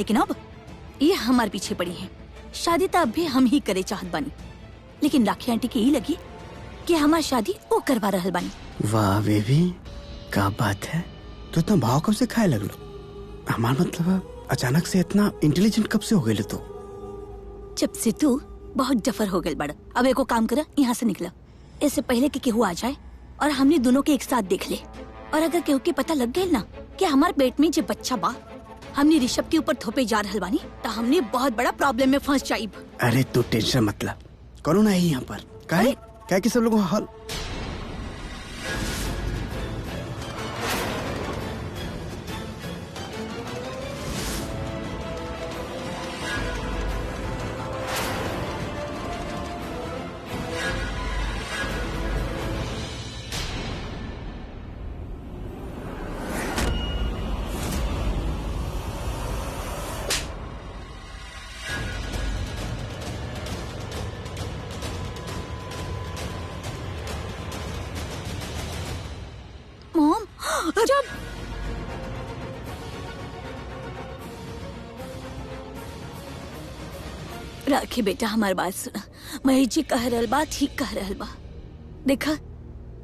लेकिन अब ये हमार पीछे पड़ी है। शादी तो अब भी हम ही करे चाहत बानी, लेकिन राखी आंटी की ही लगी कि हमार शादी वो करवा रहल बानी। वाह बेबी, क्या बात है। तो इतना भाव कब से खाए लगलो? हमार मतलब अचानक से इतना इंटेलिजेंट कब से हो गए तो? जब से तू बहुत डफर हो गए बड़ा। अब एको काम करा, यहाँ से निकला इससे पहले कि केहू आ जाए और हमने दोनों के एक साथ देख ले। और अगर केहू के पता लग गए ना कि हमारे पेट में जो बच्चा बा हमने ऋषभ के ऊपर थोपे जा रहल बानी, तो हमने बहुत बड़ा प्रॉब्लम में फंस जाइब। अरे तू टेंशन मत ला, करो ना यहाँ पर क्या कि सब लोगों हल। मॉम, जब राखी बेटा हमारी बात सुना। महेश जी कह रहल बा, ठीक कह रहल बा। देखा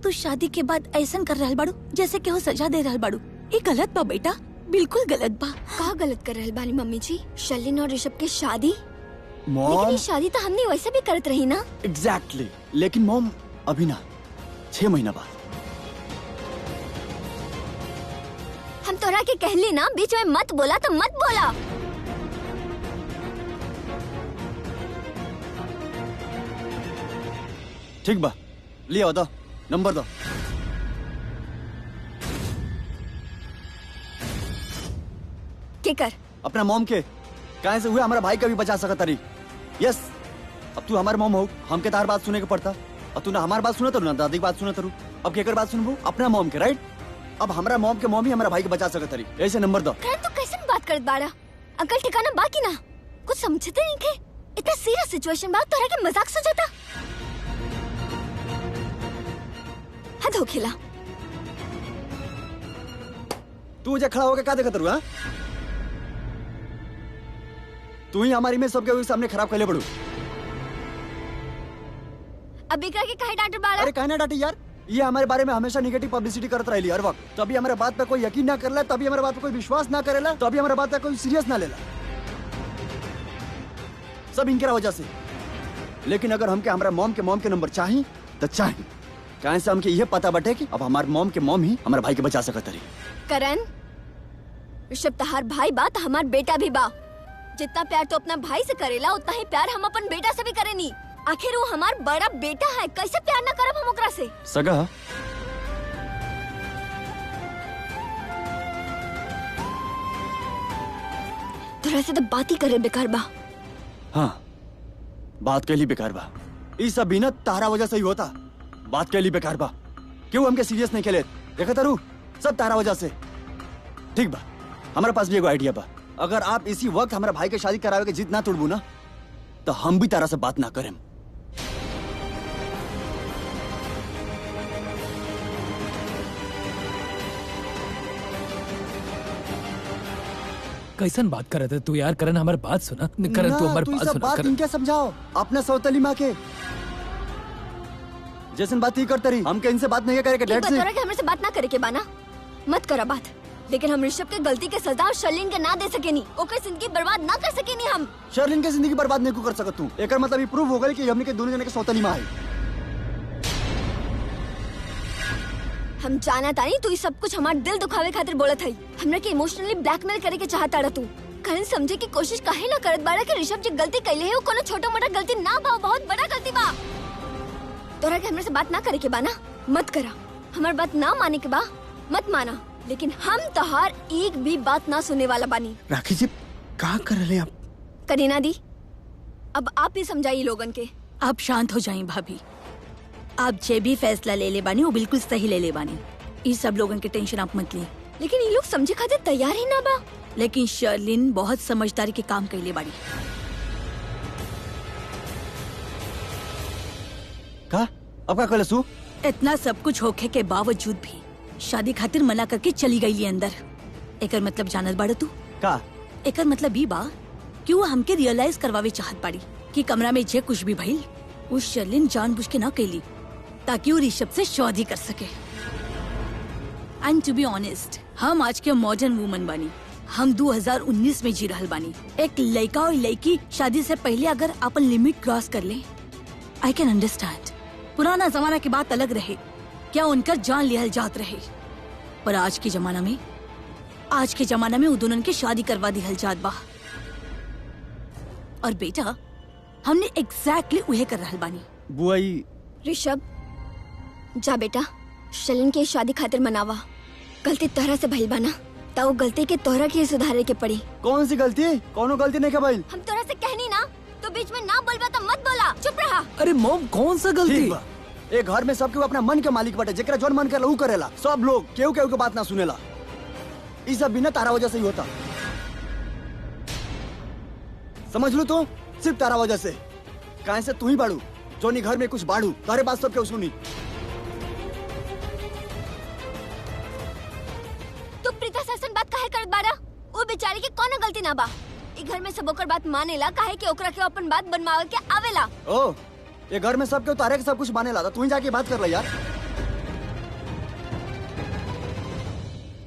तू शादी के बाद ऐसा कर रहल बाड़ू जैसे कि हो सजा दे रहल बाड़ू। ये गलत बा बेटा, बिल्कुल गलत बा। कहा गलत कर रहल बानी मम्मी जी? शर्लिन और ऋषभ की शादी? मॉम लेकिन ये शादी तो हमने वैसे भी करत रही ना। एग्जैक्टली लेकिन मॉम अभी ना 6 महीना बाद। हम तोरा के कहली ना बीच में मत बोला तो मत बोला। ठीक बा, लिया दो नंबर दो। के कर अपना मॉम के कहाँ से हुए हमारा भाई का भी बचा सकता रही। यस, अब तू हमारे मॉम हो, हमके तार बात सुने के पड़ता। अब तू ना हमारी बात सुना तरू ना दादी की बात सुना तरू। अब केकर बात सुनबू? अपना मॉम के, राइट? अब हमारा मॉम के मॉम ही हमारा भाई के बचा सकता रही। ऐसे नंबर दो। करण तू कैसे बात करत बाड़ा? अकल ठिकाना बाकी ना कुछ समझते नहीं के। इतना सीरियस सिचुएशन बा तोरा के मजाक सोचता। हद हो खिला। तू मुझे खड़ा होकर क्या देखा तरू? हाँ, तू ही हमारी में सबके सामने खराब कर ले पड़ू। अब इकरा के काहे डांट बाड़ा? अरे कहना डांटी यार, ये हमारे बारे में हमेशा नेगेटिव पब्लिसिटी करत रही हर वक्त। तभी हमारे बात पे कोई यकीन ना करला, तभी हमारे बात पे कोई विश्वास ना करेला, तभी हमारे बात पे कोई सीरियस ना लेला। सब इनके वजह से। लेकिन अगर हमके हमारा मॉम के नंबर चाहिए तो चाहिए। कहाँ से हमके ये पता बटे कि अब हमारे मॉम के मॉम ही हमारे भाई के बचा सकत रही। करण, ऋषभ तहार भाई बा तो हमार बेटा भी बा। जितना प्यार तो अपना भाई से करेला उतना ही प्यार हम अपन बेटा से भी करेनी। आखिर वो हमार बड़ा बेटा है, कैसे प्यार ना करब हम ओकरा से? सगा तोरा से तो बात ही करे बेकार बा। हाँ, बात के लिए बेकार बा। ये सब भी ना तारा वजह से ही होता। बात के लिए बेकार बा। क्यों हमके सीरियस नहीं खेले? देखा तारू, सब तारा वजह से। ठीक बा, हमारे पास भी एगो आइडिया बा। अगर आप इसी वक्त हमारे भाई के शादी करावे के जिद ना तोड़बू ना, तो हम भी तारा से बात ना करें। कैसन बात कर रहे थे तू यार? करण हमारी बात सुना। करण तू हमारी बात सुना। बात इनके समझाओ अपने सौतली माँ के। जैसन बात ही करते रही, हमके इनसे बात नहीं करे के डेट से। हमरे से बात ना करे के बाना, मत करा बात। लेकिन हम ऋषभ के गलती के सजा और शर्लिन के ना दे सके नी, ओकर जिंदगी बर्बाद ना कर सके नी हम। शर्लिन के जिंदगी बर्बाद नहीं कर सकत तू। एकर मतलब ये प्रूव हो गई कि हमने के दोनों जने के सौतली माँ है। हम जाना तानी तू ये सब कुछ हमार दिल दुखावे खातिर बोलत हई। हमरा के इमोशनली ब्लैकमेल करे के चाहता रहा तू। करण समझे की कोशिश काहे ना करत बाड़ा कि ऋषभ जी गलती कैले है, वो कोनो छोटा मोटा गलती ना बा, बहुत बड़ा गलती बा। तोरा के हमरे से बात ना करे के बा ना, मत करा। हमार बात ना माने के बा, मत माना। लेकिन हम तोहार एक भी बात ना सुनने वाला बानी। राखी जी क्या कर रहे आप? करीना दी, अब आप ही समझाइए लोगन के। आप शांत हो जाएं भाभी। आप जे भी फैसला ले ले बानी वो बिल्कुल सही ले ले बानी। ये सब लोगन के टेंशन आप मत लिए। लेकिन ये लोग समझे खातिर तैयार ही ना बा। लेकिन शर्लिन बहुत समझदारी के काम कैले बाड़ी। का अब का कलसू? इतना सब कुछ होखे के बावजूद भी शादी खातिर मना करके चली गई अंदर। एकर मतलब जानत बाड़ा तू? का एकर मतलब ई बा कि वो हमके रियलाइज करवावे चाहत बाड़ी कि कमरा में जे कुछ भी भइल वो शर्लिन जानबूझ के ना कैली ताकि वो ऋषभ से शादी कर सके। एंड टू बी ऑनेस्ट, हम आज के मॉडर्न वुमन बानी। हम 2019 में जी रहल बानी। एक लड़का और लड़की शादी से पहले अगर अपन लिमिट क्रॉस कर ले, आई कैन अंडरस्टैंड। पुराना जमाना की बात अलग रहे, क्या उनकर जान लिहल जात रहे, पर आज के जमाना में वो दोनों के शादी करवा दिहल जात बा। और बेटा, हमने एग्जैक्टली उहे कर रहल बानी। बुआई ऋषभ, जा बेटा, शर्लिन के शादी खातिर मनावा। गलती तोहरा से भइल बाना, ता वो गलती के तोहरा के सुधारे के पड़ी। कौन सी गलती? कोनो गलती नहीं का भाई। हम तोहरा से कहनी ना, तो बीच में ना बोलबा तो मत बोला, चुप रहा। अरे मॉम, कौन सा गलती? ठीक बा, एक घर में सब केहू अपना मन के मालिक बाटे, जेकरा जौन मन करेला ऊ करेला। सब लोग केहू केहू के बात ना सुनेला। ई सब बिना तारा वजह से ही होता, समझ लो। तो सिर्फ तारा वजह से, काहे से तू ही बाड़ू जोनी घर में कुछ बाड़ू, तारे बात सब केहू सुनी। तू प्रीता से ऐसन बात काहे करत बाड़ा? वो बेचारी के कोनो गलती ना बा। ई घर में सब ओकर बात मानेला, काहे कि ओकरा के अपन बात बनवावे के आवेला। ओ, ये घर में सब केहू तारे के सब कुछ मानेला, तो तू ही जाके बात कर ले यार।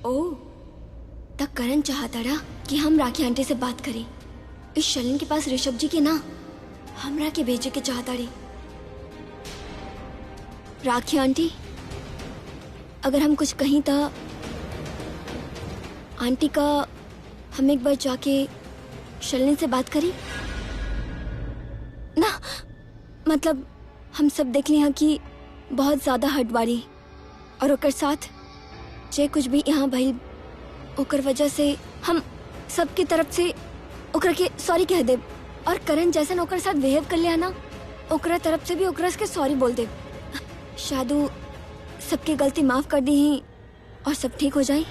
ओ, तक करण चाहता रहा कि हम राखी आंटी से बात करें। इस शर्लिन के पास ऋषभ जी के ना, हमरा के भेजे के चाहता रही। राखी आंटी, अगर हम कुछ कहीं तो आंटी का हम एक बार जाके शर्लिन से बात करी ना। मतलब हम सब देख लिया कि बहुत ज्यादा हटबाड़ी, और ओकर साथ जे कुछ भी यहाँ भइल ओकर वजह से हम सबकी तरफ से ओकरा के सॉरी कह दे। और करण जैसन ओकर साथ बिहेव कर लिया ना, ओकरा तरफ से भी ओकरा के सॉरी बोल दे। शादू सबकी गलती माफ कर दी ही और सब ठीक हो जाए।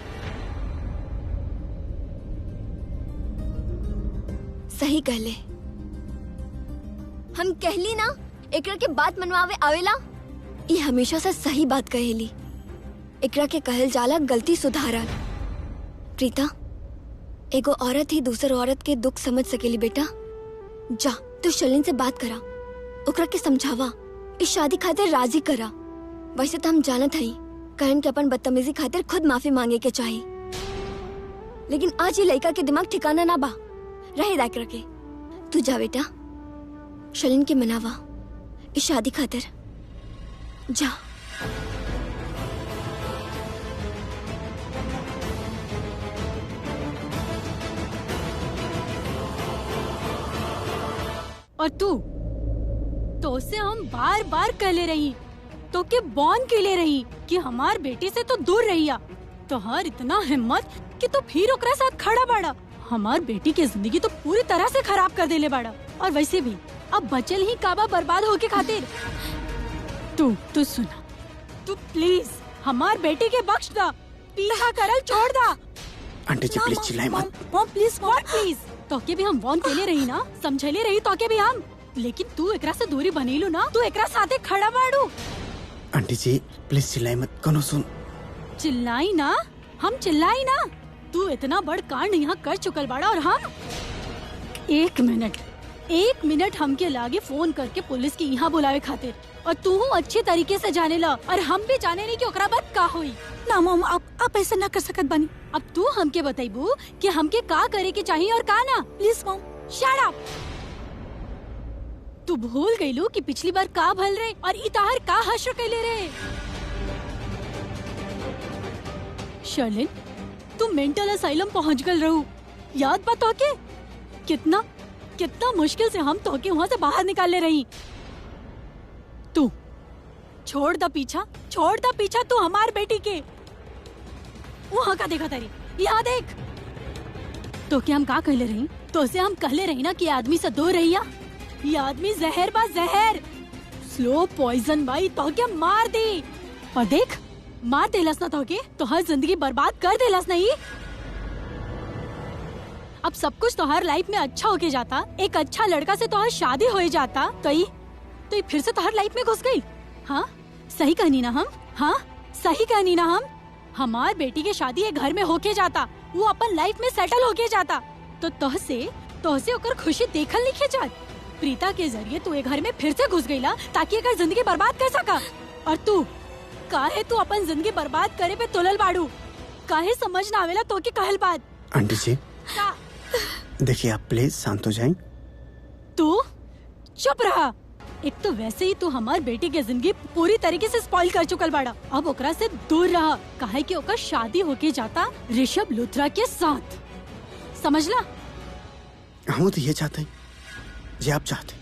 सही कहले, हम कहली ना एकरा के बात मनवावे आवेला। ये हमेशा से सही बात कहेली। एकरा के कहल जाला गलती सुधारा। प्रीता, एगो औरत ही दूसर औरत के दुख समझ सकेली। बेटा जा, तू शर्लिन से बात करा, ओकरा के समझावा, इस शादी खातिर राजी करा। वैसे तो हम जानत हई करण के अपन बदतमीजी खातिर खुद माफी मांगे के चाहिए, लेकिन आज ये लड़का के दिमाग ठिकाना ना बा। रहे दाक रखे, तू जा बेटा, शर्लिन के मनावा इस शादी खातिर। जा। और तो से हम बार बार कहले रही तो के बॉन के ले रही कि हमार बेटी से तो दूर रहिया। तो हर इतना हिम्मत कि तो फिर ओकरा साथ खड़ा बाड़ा। हमार बेटी की जिंदगी तो पूरी तरह से खराब कर देले बाड़ा। और वैसे भी अब बचल ही काबा बर्बाद होके खातिर। तू सुना, तू प्लीज हमार बेटी के बख्श दा, पीछा करल छोड़ दा। आंटी जी प्लीज चिल्लाए मत। Mom please, what please? तोके भी हम वॉर्न केले रही ना, समझले रही तोके भी हम, लेकिन तू एकरा से दूरी बनेलू ना, तू एकरा साथे खड़ा बाड़ू। आंटी जी प्लीज चिल्लाए मत, कनो सुन। चिल्लाई ना, हम चिल्लाई ना। तू इतना बड़ कांड यहाँ कर चुकल बाड़ा और हम एक मिनट हमके लागे फोन करके पुलिस की यहाँ बुलावे खातिर। और तू अच्छे तरीके से जाने ला और हम भी जाने नहीं कि ओकरा बात का हुई ना। मॉम आप ऐसा ना कर सकत बनी। अब तू हमके बताइबू कि हमके का करे के चाहिए और का ना। Please mom, shut up. तू भूल गईलू कि पिछली बार का भल रहे और इताहर का हश्र कैले रहे। शर्लिन, तू मेंटल असाइलम पहुंच गल रहू, याद बा तोके? कितना मुश्किल से हम तोके वहाँ से बाहर निकालने रही। तू छोड़ दा पीछा तू हमार बेटी के। वहाँ का देखा तारी, यहाँ देख। तो क्या हम का कहले रही? तो से हम कहले रही ना कि आदमी से दूर रहिया। ये आदमी जहर बा, जहर, स्लो पॉइजन भाई। तो क्या मार दी। और देख, मार देलस ना तो हर जिंदगी बर्बाद कर देलस नहीं। अब सब कुछ तो हर लाइफ में अच्छा होके जाता, एक अच्छा लड़का से तो हर शादी हो जाता, तो ये फिर से तो हर लाइफ में घुस गई। हाँ सही कहनी ना हम, हाँ सही कहनी ना हम। हमार बेटी की शादी एक घर में होके जाता, वो अपन लाइफ में सेटल होके जाता। तो तोहसे ओकर खुशी देखल नहीं जात। प्रीता के जरिए तू ए घर में फिर से घुस गईला ताकि एकर जिंदगी बर्बाद कर सका। और तू अपन जिंदगी बर्बाद करे पे तुलल बाड़ू। काहे समझ ना आवेला तो के कहल बात। आंटी जी देखिए, आप प्लीज शांत हो जाएं। तू चुप रहा। एक तो वैसे ही तू हमार बेटी के जिंदगी पूरी तरीके से स्पॉइल कर चुकल बाड़ा। अब ओकरा से दूर रहा, काहे कि ओकर शादी होके जाता ऋषभ लूथरा के साथ। समझला? हम तो ये चाहते हैं जी, आप चाहते,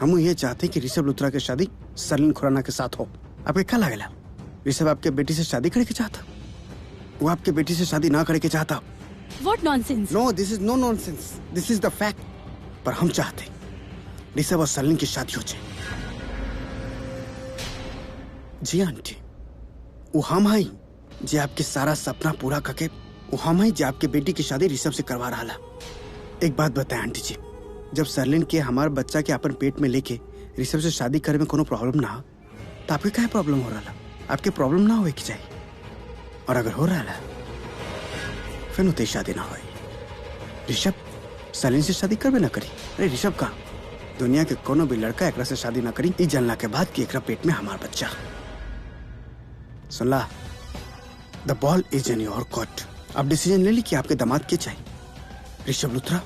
हम ये चाहते हैं कि ऋषभ लूथरा की शादी सरलिन खुराना के साथ हो। आपके क्या लगेला? ऋषभ आपके बेटी से शादी करे के चाहता? वो आपके बेटी से शादी ना करे के चाहता? What nonsense? No, this is no nonsense. This is the fact. पर हम चाहते ऋषभ और सरलिन की शादी हो जाए। जी आंटी, वो हम हैं जो आपके सारा सपना पूरा करके, वो हम हैं जो आपके बेटी की शादी ऋषभ से करवा रहा ला। एक बात बताएं आंटी जी, जब सरलिन के हमारे बच्चा के अपन पेट में लेके ऋषभ से शादी करे में कोनो प्रॉब्लम ना हो तो आपके क्या प्रॉब्लम हो रहा ला? आपके प्रॉब्लम ना होए की चाहिए। और अगर हो रहा ला फिर उते शादी ना होए। ऋषभ सरलिन से शादी करबे ना करी। अरे ऋषभ का दुनिया के कोनो भी लड़का एकरा से शादी ना करी, ई जानला के बाद कि एकरा पेट में हमार बच्चा। सुनला, the ball is in your court. आप डिसीजन ले ली कि आपके दामाद के चाहिए, ऋषभ लूथरा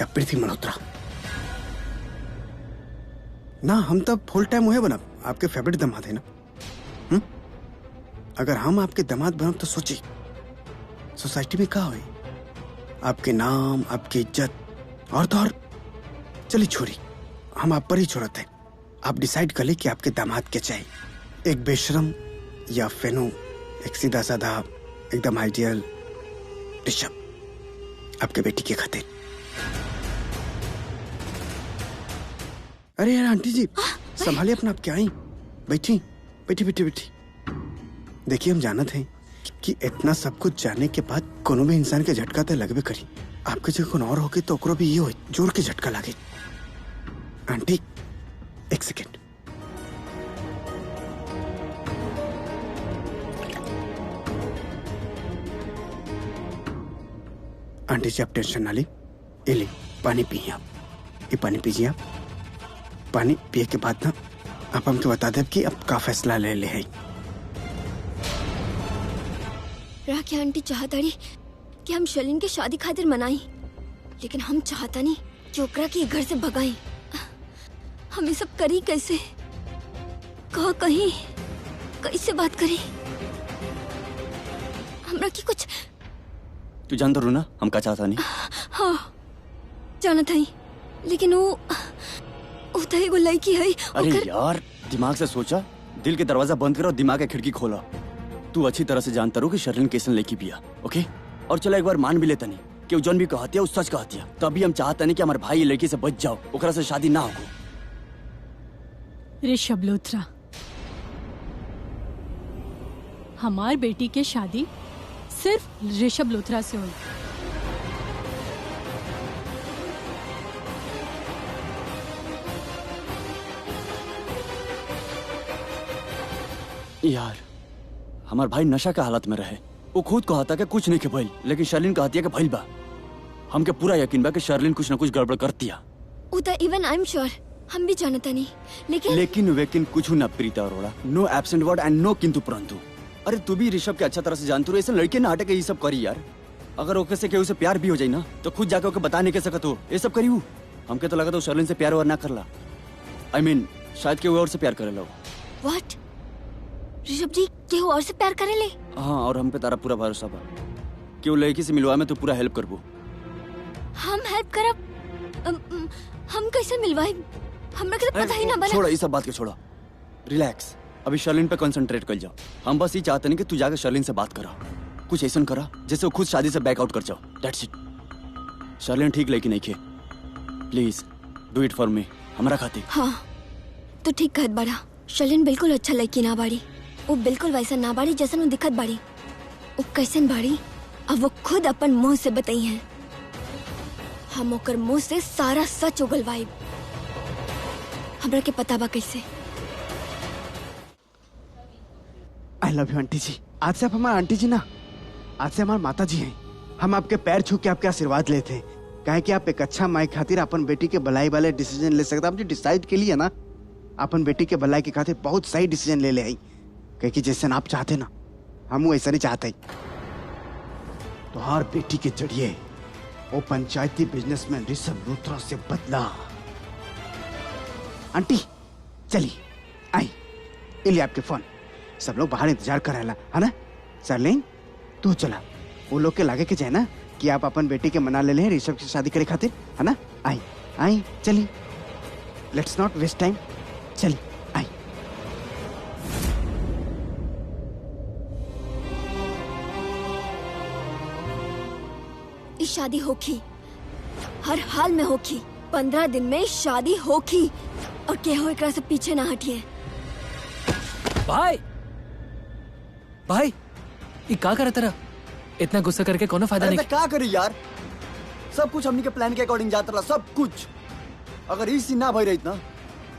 या प्रीति मल्होत्रा। ना हम तब फुल टाइम हुए बना आपके फेवरेट दामाद है ना। अगर हम आपके दामाद बनब तो सोचिए सोसाइटी में क्या हुई, आपके नाम, आपकी इज्जत और तो और। चलिए छोड़ी, हम आप पर ही छोड़ते हैं। आप डिसाइड कर ले कि आपके दामाद क्या चाहिए, एक बेशरम या फेनो, एक सीधा साधा एकदम आइडियल ऋषभ आपके बेटी के खातिर। अरे यार आंटी जी संभालिए अपना, आप क्या आई? बैठी बैठी बैठी बैठी। देखिए, हम जानत हैं कि इतना सब कुछ जानने के बाद कोनो भी इंसान के झटका तो लगबे करी। आपके जगह कौन और होगी तो ओकरो भी ये हो जोर के झटका लागे। आंटी एक सेकेंड। आंटी जी आप टेंशन ना ली, ये ली पानी पिए आप, ये पानी पीजिए आप। पानी पिए के बाद ना आप हमको बता दें कि अब का फैसला ले ले है। राखी आंटी चाहताड़ी कि हम शर्लिन के शादी खातिर मनाई, लेकिन हम चाहता नहीं कि ओकरा के घर से भगाई। हम ये सब करी कैसे? कहा कहीं कैसे बात करी? हमरा की कुछ तू जानता रू ना हम का चाहता नहीं। हाँ जाना था ही, लेकिन वो उधर वो लड़की है। अरे यार दिमाग से सोचा, दिल के दरवाजा बंद करो, दिमाग की खिड़की खोला। तू अच्छी तरह से जानता रू कि शर्लिन कैसन लड़की पिया, ओके? और चलो एक बार मान भी लेता नहीं कि वो जौन भी कहती है वो सच कहती है, तभी हम चाहते नहीं कि हमारे भाई ये लड़की से बच जाओ, ओकरा से शादी ना हो। ऋषभ लूथरा, हमार बेटी के शादी सिर्फ ऋषभ लूथरा से हुई। यार हमार भाई नशा के हालत में रहे, वो खुद कहता कि कुछ नहीं के भइल, लेकिन शर्लिन कहती है कि भइल बा। हमके पूरा यकीन बा कि शर्लिन कुछ न कुछ गड़बड़ करती है। उधर इवन आई एम श्योर हम भी जानता नहीं, लेकिन वेकिन कुछ ना प्रीता अरोड़ा, नो एब्सेंट वर्ड एंड नो किंतु परंतु। अरे तू भी ऋषभ के अच्छा तरह से जानती हो, ऐसे लड़के ना हटे के ये सब करी यार। अगर ओके से केहू से प्यार भी हो जाए ना तो खुद जाके ओके बता नहीं के सकत हो ये सब करी हूँ। हमके तो लगा तो शर्लिन से प्यार और ना करला, I mean, शायद केहू और से प्यार करे लो। व्हाट? ऋषभ जी केहू और से प्यार करे ले? हाँ, और हम पे तारा पूरा भरोसा बा कि वो लड़की से मिलवा में तो पूरा हेल्प करबो। हम हेल्प करब? हम कैसे मिलवाए? हमरा के तो पता ही ना बना। छोड़ो ये सब बात के, छोड़ो, रिलैक्स। अभी शर्लिन पे कंसंट्रेट कर जाओ। हम बस ये चाहते नहीं कि तू जाकर शर्लिन से बात करा, कुछ ऐसा करा जैसे वो खुद शादी से बैक आउट कर जाओ। That's it. शर्लिन ठीक लड़की नहीं खे, please do it for me, हमारा खातिर। हाँ तो ठीक कहत बड़ा। शर्लिन बिल्कुल अच्छा लड़की ना बाड़ी, वो बिल्कुल वैसा ना बाड़ी जैसा वो दिखत बाड़ी। वो कैसन बाड़ी अब वो खुद अपन मुंह से बताई है। हम ओकर मुंह से सारा सच उगलवाई। हमरा के पता बा कैसे। आई लव यू आंटी जी। आज से आप हमारे आंटी जी ना, आज से हमारे माता जी हैं। हम आपके पैर छू के आपके आशीर्वाद लेते हैं काहे कि आप एक अच्छा माई खातिर अपन बेटी के भलाई वाले डिसीजन ले सकते। आप जो डिसाइड के लिए ना अपन बेटी के भलाई के खातिर बहुत सही डिसीजन ले आई। कहे कि जैसे आप चाहते ना हम वैसा नहीं चाहते। तो हर बेटी के जरिए वो पंचायती बिजनेसमैन ऋषभ लूथरा से बदला। आंटी चलिए आई, ले आपके फोन। सब लोग बाहर इंतजार कर रहे है ना। सरलिन तू चला, वो लोग के लागे के जाए ना कि आप अपन बेटी के मना ले लें ऋषभ की शादी करे खातिर, है ना। आई आई चलिए, लेट्स नॉट वेस्ट टाइम, चलिए आई। इस शादी होगी, हर हाल में होगी। 15 दिन में शादी होगी और क्या हो एकरा से पीछे ना हटिए। भाई भाई ये का करे तेरा? इतना गुस्सा करके कोनो फायदा नहीं। क्या करी यार, सब कुछ हमनी के प्लान के अकॉर्डिंग जाता रहा, सब कुछ। अगर इसी ना भई रही ना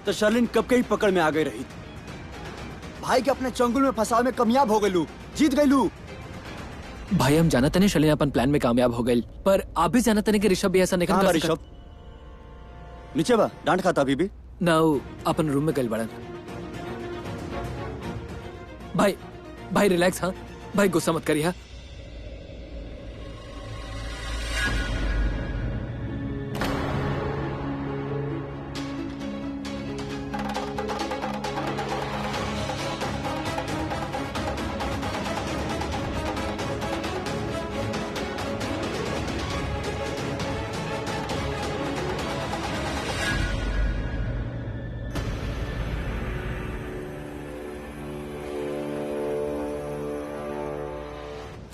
तो शर्लिन कब के ही पकड़ में आ गई रही। भाई के अपने चंगुल में फंसाव में कामयाब हो गई, जीत गई। भाई हम जानते नहीं शर्लिन अपन प्लान में कामयाब हो गई, पर आप भी जानते नहीं कि ऋषभ भी ऐसा नहीं कर सकता। ऋषभ नीचे बा, डांट खाता अभी भी ना। अपन रूम में गई बड़न। भाई भाई रिलैक्स। हाँ भाई गुस्सा मत करिए।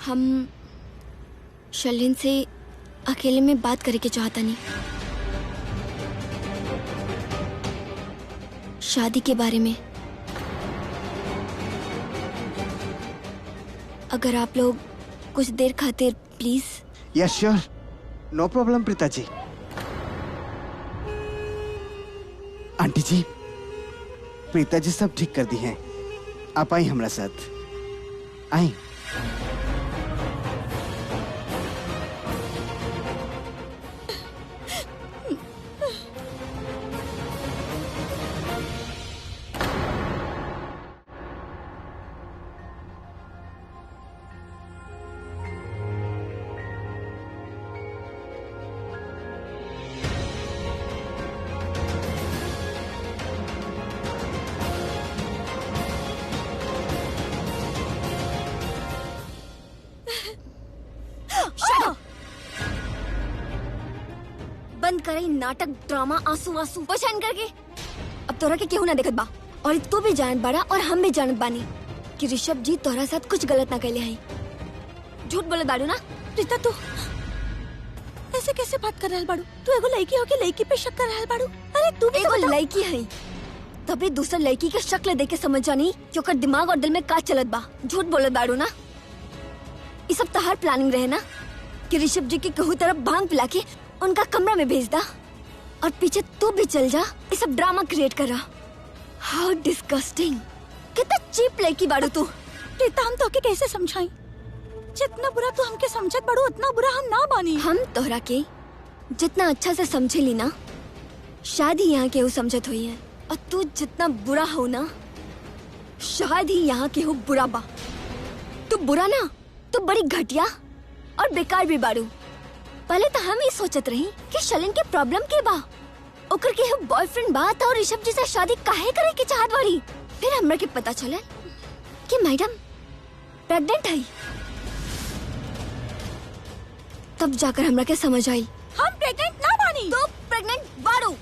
हम शर्लिन से अकेले में बात करे के चाहता नहीं, शादी के बारे में। अगर आप लोग कुछ देर खातिर please. Yes sure, no problem Preeta ji. Aunty जी प्रीता जी सब ठीक कर दी हैं, आप आई हमारा साथ आई। बंद करे नाटक, ड्रामा, आंसू आंसू पहचान करके। अब तोरा के केहू ना देखत बा, और तू भी जानत बाड़ा और हम भी जानत बानी कि ऋषभ जी तोरा साथ कुछ गलत ना कैले हैं। झूठ बोले बाड़ू ना। प्रीता तू ऐसे कैसे बात कर रहल बाड़ू? तू एगो लड़की हो के लड़की पे शक कर रहल बाड़ू? अरे तू भी एगो लड़की है, तभी दूसर लड़की के शक्ल देख के समझ जानी कि ओकर दिमाग और दिल में का चलत बा। झूठ बोलत बाड़ू ना। ये सब तहार प्लानिंग रहे ना कि ऋषभ जी के कहू तरफ भांग पिला के उनका कमरा में भेज दा और पीछे तू भी चल जा। ये सब ड्रामा क्रिएट कर रहा। हाउ डिस्गस्टिंग, कितना चीप लड़की बाड़ू तू। प्रीता हम तो के कैसे समझाई? जितना बुरा तू हमके समझत बाड़ू उतना बुरा हम ना बानी। हम तोहरा के जितना अच्छा से समझे ली ना, शायद ही यहाँ केहू समझत हुई है। और तू जितना बुरा हो ना, शायद ही यहाँ केहू बुरा बा। तू बुरा ना, तू बड़ी घटिया और बेकार भी बाड़ू। पहले तो हम ही सोचत रही कि शर्लिन के प्रॉब्लम के बा, ओकर के बॉयफ्रेंड बा तो ऋषभ जी से शादी काहे करे की चाहत वाली। फिर हमरा के पता चले कि मैडम प्रेग्नेंट है। तब जाकर हमरा के समझ आई हम प्रेग्नेंट ना बानी। तो प्रेग्नेंट बाड़ू।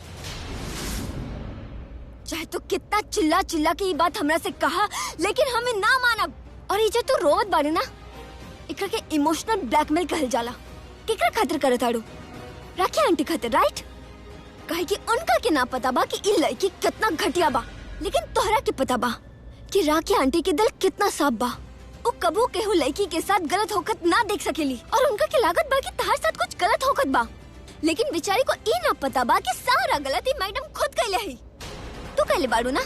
चाहे तो कितना चिल्ला चिल्ला के ये बात हमरा से कहा, लेकिन हमें ना मानब। और ये जो तू रोवत बाड़ू ना, एकरा के इमोशनल ब्लैकमेल कहल जाला। केकरा खातिर करत आड़ू? राखी आंटी खातिर, राइट? कहे कि उनका के ना पता बा कि ई लड़की कितना घटिया बा, लेकिन तोहरा के पता बा कि राखी आंटी के दिल कितना साफ बा। वो कबू केहू लड़की के साथ गलत होकत ना देख सकेली, और उनका के लागत बा कि तहार साथ कुछ गलत होकत बा। लेकिन बेचारी को ई ना पता बा कि सारा गलती मैडम खुद कैले है। तू कैले बाड़ू ना,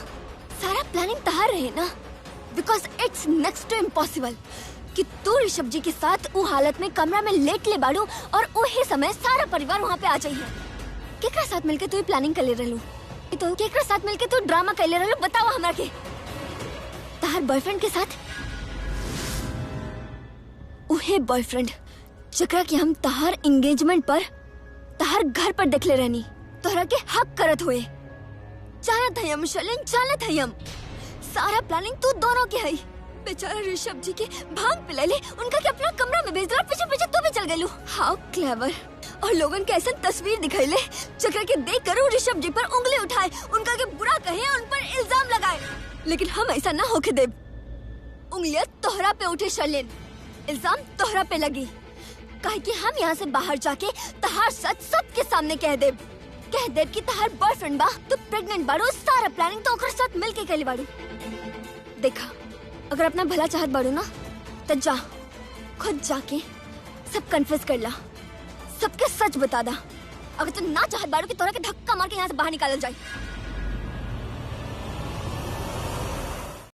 सारा प्लानिंग तहार रहे ना, because it's next to impossible. कि तू ऋषभ जी के साथ वो हालत में कमरा में लेट ले बाड़ू और वही समय सारा परिवार वहाँ पे आ जाइए। केकरा साथ मिलके तू प्लानिंग कर ले रहलू? तो केकरा साथ मिलके तू ड्रामा कर ले रहलू? बताओ हमरा के। तहार बॉयफ्रेंड के साथ? उहे बॉयफ्रेंड जकरा कि हम तहार एंगेजमेंट पर तहार घर पर देखले रहनी, तोहरा के हक करत हुए। जानत है हम शर्लिन, जानत है हम सारा प्लानिंग तू दोनों के है। बेचारा ऋषभ जी के भांग पिलाले उनका के अपना कमरा में भेज दिला, पीछे पीछे तू भी चल गईलू। हाउ क्लेवर। और लोगन के ऐसा तस्वीर दिखाइले जकरा के देख कर ऋषभ जी पर उंगली उठाए, उनका के बुरा कहे, उन पर इल्जाम लगाए। लेकिन हम ऐसा ना होके देब। उंगलियां तोहरा पे उठे शर्लिन, इल्जाम तोहरा पे लगी। काहे कि हम यहाँ से बाहर जाके तहार सच सबके सामने कह देब कि तहार बॉयफ्रेंड बा, तू प्रेग्नेंट बाड़ू, सारा प्लानिंग तो ओकर साथ मिलके कैली बाड़ू। देखा, अगर अपना भला चाहत बाड़ू ना तो जा खुद जाके सब कन्फेस कर ला, सबके सच बता दा। अगर तू ना चाहत बाड़ू कि तोरा के धक्का मार के यहाँ से बाहर निकालल जाए